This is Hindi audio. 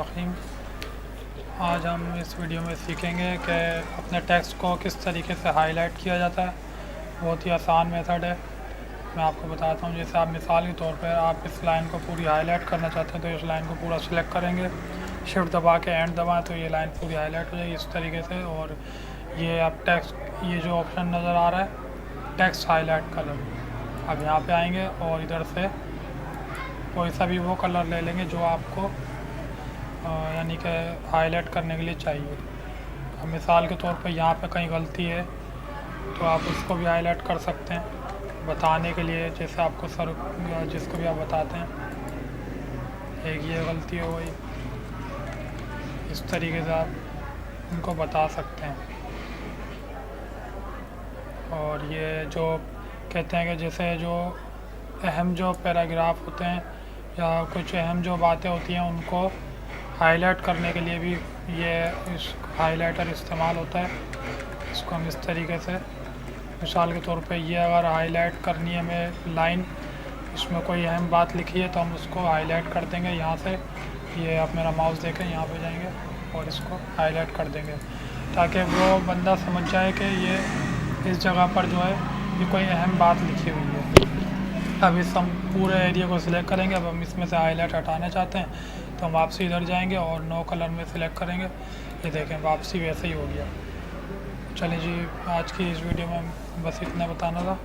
बिस्मिल्लाहिर्रहमानिर्रहीम। आज हम इस वीडियो में सीखेंगे कि अपने टेक्स्ट को किस तरीके से हाईलाइट किया जाता है। बहुत ही आसान मेथड है, मैं आपको बताता हूँ। जैसे आप मिसाल के तौर पर आप इस लाइन को पूरी हाईलाइट करना चाहते हैं तो इस लाइन को पूरा सिलेक्ट करेंगे, शिफ्ट दबा के एंड दबाएं तो ये लाइन पूरी हाईलाइट हो जाएगी इस तरीके से। और ये आप टेक्स्ट, ये जो ऑप्शन नज़र आ रहा है टेक्स्ट हाईलाइट कलर, अब यहाँ पे आएंगे और इधर से कोई सा भी वो कलर ले लेंगे जो आपको यानी कि हाईलाइट करने के लिए चाहिए। अब मिसाल के तौर पे यहाँ पे कहीं गलती है तो आप उसको भी हाईलाइट कर सकते हैं बताने के लिए। जैसे आपको सर जिसको भी आप बताते हैं एक ये गलती हो गई, इस तरीके से आप उनको बता सकते हैं। और ये जो कहते हैं कि जैसे जो अहम जो पैराग्राफ होते हैं या कुछ अहम जो बातें होती हैं उनको हाईलाइट करने के लिए भी ये इस हाइलाइटर इस्तेमाल होता है। इसको हम इस तरीके से मिसाल के तौर पे ये अगर हाईलाइट करनी है हमें लाइन, इसमें कोई अहम बात लिखी है तो हम उसको हाईलाइट कर देंगे यहाँ से। ये आप मेरा माउस देखें, यहाँ पे जाएंगे और इसको हाईलाइट कर देंगे ताकि वो बंदा समझ जाए कि ये इस जगह पर जो है ये कोई अहम बात लिखी हुई है। अब इस हम पूरे एरिया को सिलेक्ट करेंगे। अब हम इसमें से हाईलाइट हटाना चाहते हैं तो हम वापसी इधर जाएंगे और नो कलर में सिलेक्ट करेंगे। ये देखें वापसी वैसे ही हो गया। चलिए जी, आज की इस वीडियो में बस इतना बताना था।